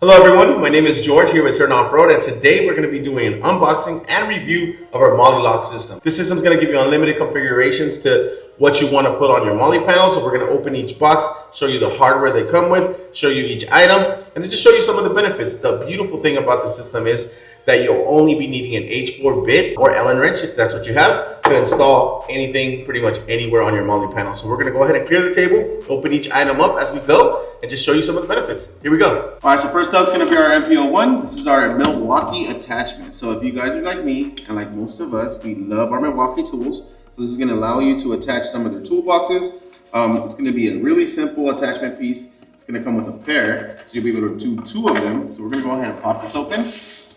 Hello everyone, my name is George here with Turn Off Road, and today we're going to be doing an unboxing and review of our Molle Loc system. This system is going to give you unlimited configurations to what you want to put on your Molle panel. So we're going to open each box, show you the hardware they come with, show you each item, and then just show you some of the benefits. The beautiful thing about the system is that you'll only be needing an H4 bit or Allen wrench, if that's what you have, to install anything pretty much anywhere on your Molle panel. So we're going to go ahead and clear the table, open each item up as we go, and just show you some of the benefits. Here we go. All right, so first up is going to be our MPO1. This is our Milwaukee attachment. So if you guys are like me, and like most of us, we love our Milwaukee tools. So this is going to allow you to attach some of their toolboxes. It's going to be a really simple attachment piece. It's going to come with a pair, so you'll be able to do two of them. So we're going to go ahead and pop this open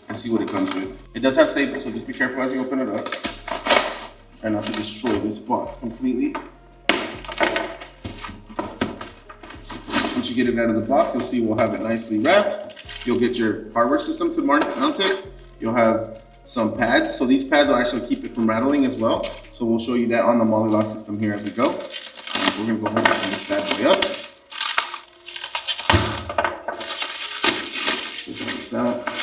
and see what it comes with. It does have staples, so just be careful as you open it up. Try not to destroy this box completely. Once you get it out of the box, you'll see we'll have it nicely wrapped. You'll get your hardware system to mount it. You'll have some pads. So these pads will actually keep it from rattling as well. So we'll show you that on the Molle Loc system here as we go. We're gonna go ahead and open this bad boy up. Check this out.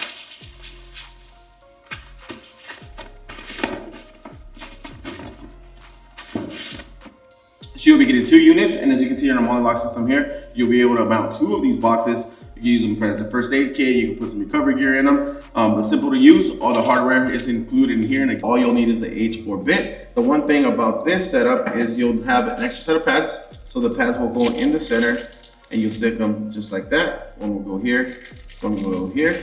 So you'll be getting 2 units, and as you can see in our Molle Loc system here, you'll be able to mount 2 of these boxes. You can use them as a first aid kit. You can put some recovery gear in them. But simple to use. All the hardware is included in here, and all you'll need is the H4 bit. The one thing about this setup is you'll have an extra set of pads. So the pads will go in the center, and you'll stick them just like that. One will go here, one will go here,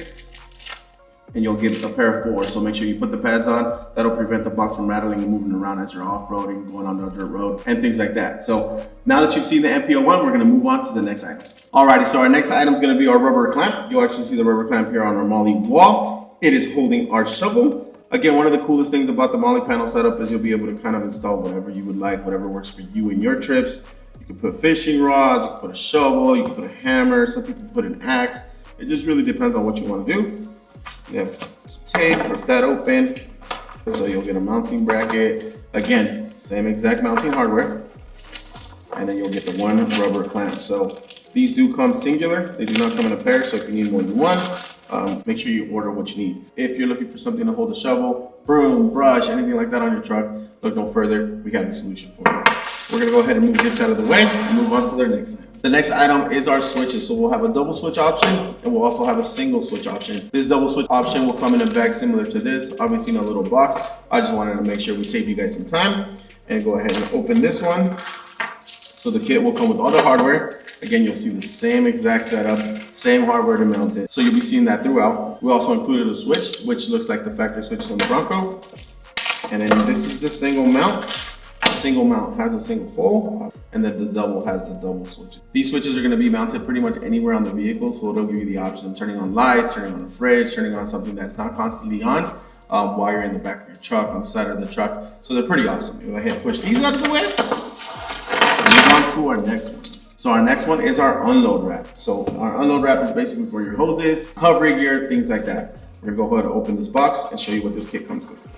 and you'll get a pair of 4. So make sure you put the pads on. That'll prevent the box from rattling and moving around as you're off-roading, going on the dirt road, and things like that. So now that you've seen the MPO1, we're gonna move on to the next item. Alrighty, so our next item is gonna be our rubber clamp. You'll actually see the rubber clamp here on our Molle wall. It is holding our shovel. Again, one of the coolest things about the Molle panel setup is you'll be able to kind of install whatever you would like, whatever works for you and your trips. You can put fishing rods, you can put a shovel, you can put a hammer, some people put an axe. It just really depends on what you wanna do. You have some tape, rip that open. So you'll get a mounting bracket. Again, same exact mounting hardware. And then you'll get the one rubber clamp. So these do come singular. They do not come in a pair. So if you need more than one, make sure you order what you need. If you're looking for something to hold a shovel, broom, brush, anything like that on your truck, look no further. We have the solution for you. We're gonna go ahead and move this out of the way and move on to the next item. The next item is our switches. So we'll have a double switch option, and we'll also have a single switch option. This double switch option will come in a bag similar to this, obviously in a little box. I just wanted to make sure we save you guys some time, and go ahead and open this one. So the kit will come with all the hardware. Again, you'll see the same exact setup, same hardware to mount it. So you'll be seeing that throughout. We also included a switch, which looks like the factory switch on the Bronco. And then this is the single mount. The single mount has a single hole, and then the double has the double switch. These switches are going to be mounted pretty much anywhere on the vehicle, so it'll give you the option of turning on lights, turning on a fridge, turning on something that's not constantly on while you're in the back of your truck, on the side of the truck. So they're pretty awesome. Go ahead and push these out of the way. And move on to our next one. So our next one is our unload wrap. So our unload wrap is basically for your hoses, recovery gear, things like that. We're going to go ahead and open this box and show you what this kit comes with.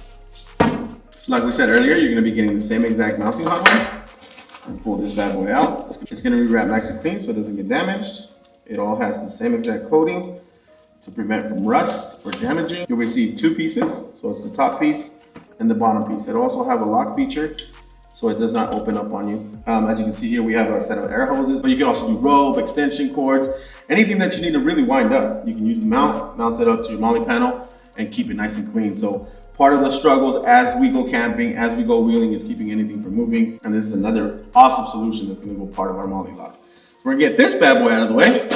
So like we said earlier, you're gonna be getting the same exact mounting hardware. And pull this bad boy out. It's gonna be wrapped nice and clean so it doesn't get damaged. It all has the same exact coating to prevent from rust or damaging. You'll receive 2 pieces. So it's the top piece and the bottom piece. It'll also have a lock feature so it does not open up on you. As you can see here, we have a set of air hoses, but you can also do rope, extension cords, anything that you need to really wind up. You can use the mount it up to your Molle panel and keep it nice and clean. So part of the struggles as we go camping, as we go wheeling, is keeping anything from moving. And this is another awesome solution that's gonna go part of our Molle Loc. We're gonna get this bad boy out of the way.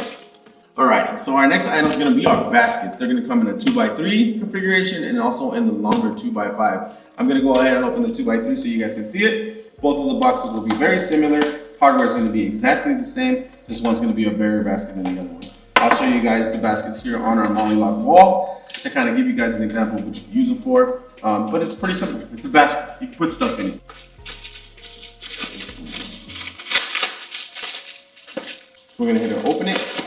Alrighty, so our next item is gonna be our baskets. They're gonna come in a 2x3 configuration and also in the longer 2x5. I'm gonna go ahead and open the 2x3 so you guys can see it. Both of the boxes will be very similar. Hardware is gonna be exactly the same. This one's gonna be a bigger basket than the other one. I'll show you guys the baskets here on our Molle Loc wall to kind of give you guys an example of what you can use them for. But it's pretty simple. It's a basket. You can put stuff in it. We're gonna hit it, open it.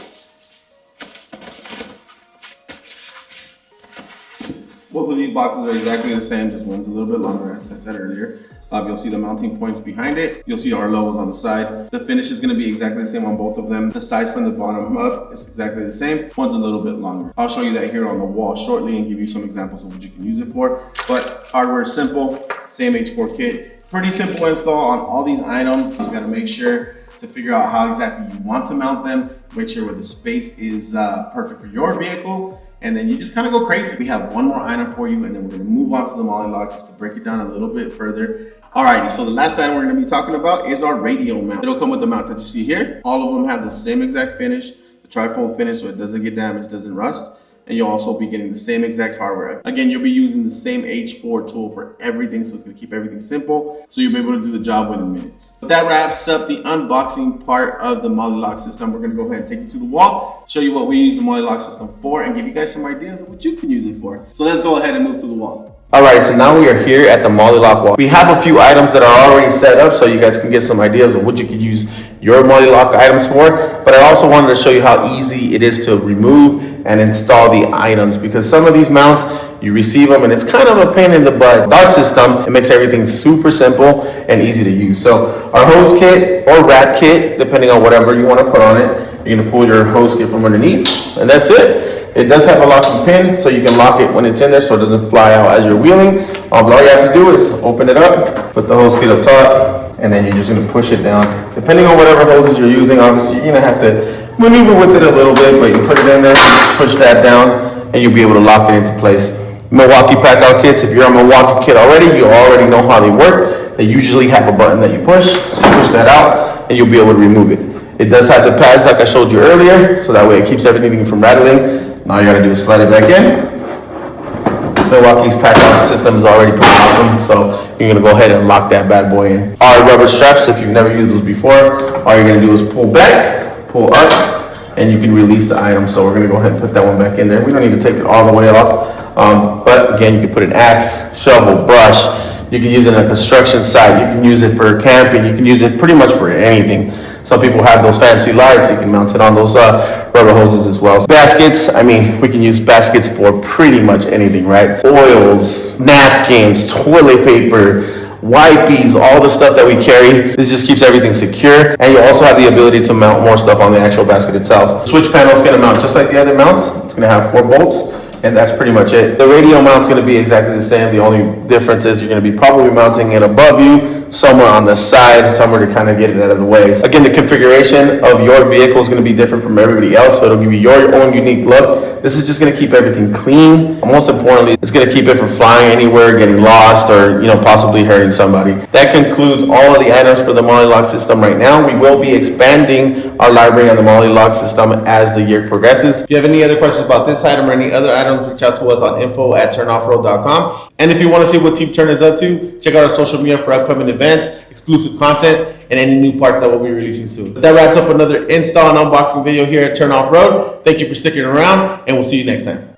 Both of these boxes are exactly the same, just one's a little bit longer, as I said earlier. You'll see the mounting points behind it. You'll see our logos on the side. The finish is going to be exactly the same on both of them. The size from the bottom up is exactly the same. One's a little bit longer. I'll show you that here on the wall shortly and give you some examples of what you can use it for. But hardware is simple, same H4 kit. Pretty simple install on all these items. You just got to make sure to figure out how exactly you want to mount them. Make sure where the space is perfect for your vehicle. And then you just kind of go crazy. We have one more item for you, and then we're going to move on to the Molle-Loc just to break it down a little bit further. Alrighty, so the last item we're going to be talking about is our radio mount. It'll come with the mount that you see here. All of them have the same exact finish, the trifold finish, so it doesn't get damaged, doesn't rust. And you'll also be getting the same exact hardware. Again, you'll be using the same H4 tool for everything, so it's going to keep everything simple, so you'll be able to do the job within minutes. But that wraps up the unboxing part of the Molle-Loc system. We're going to go ahead and take you to the wall, show you what we use the Molle-Loc system for, and give you guys some ideas of what you can use it for. So let's go ahead and move to the wall. Alright, so now we are here at the Molle-Loc wall. We have a few items that are already set up so you guys can get some ideas of what you can use your Molle-Loc items for. But I also wanted to show you how easy it is to remove and install the items, because some of these mounts, you receive them and it's kind of a pain in the butt. With our system, it makes everything super simple and easy to use. So our hose kit or rat kit, depending on whatever you want to put on it, you're going to pull your hose kit from underneath, and that's it. It does have a locking pin, so you can lock it when it's in there so it doesn't fly out as you're wheeling. All you have to do is open it up, put the hose kit up top, and then you're just going to push it down. Depending on whatever hoses you're using, obviously you're going to have to maneuver with it a little bit, but you put it in there, just push that down, and you'll be able to lock it into place. Milwaukee Packout kits, if you're a Milwaukee kit already, you already know how they work. They usually have a button that you push, so you push that out, and you'll be able to remove it. It does have the pads like I showed you earlier, so that way it keeps everything from rattling. All you gotta do is slide it back in. Milwaukee's Packout system is already pretty awesome, so you're gonna go ahead and lock that bad boy in. Our rubber straps, if you've never used those before, all you're gonna do is pull back, pull up, and you can release the item. So we're gonna go ahead and put that one back in there. We don't need to take it all the way off, but again, you can put an axe, shovel, brush. You can use it in a construction site. You can use it for camping. You can use it pretty much for anything. Some people have those fancy lights. You can mount it on those rubber hoses as well. Baskets, I mean, we can use baskets for pretty much anything, right? Oils, napkins, toilet paper, wipes, all the stuff that we carry. This just keeps everything secure, and you also have the ability to mount more stuff on the actual basket itself. The switch panel is going to mount just like the other mounts. It's going to have 4 bolts, and that's pretty much it. The radio mount's going to be exactly the same. The only difference is you're going to be probably mounting it above you, somewhere on the side, somewhere to kind of get it out of the way. Again, the configuration of your vehicle is going to be different from everybody else, so it'll give you your own unique look. This is just going to keep everything clean. Most importantly, it's going to keep it from flying anywhere, getting lost, or possibly hurting somebody. That concludes all of the items for the Molle-Loc system right now. We will be expanding our library on the Molle-Loc system as the year progresses. If you have any other questions about this item or any other items, reach out to us on info@turnoffroad.com. And if you want to see what Team Turn is up to, check out our social media for upcoming events, exclusive content, and any new parts that we'll be releasing soon. But that wraps up another install and unboxing video here at Turn Off Road. Thank you for sticking around, and we'll see you next time.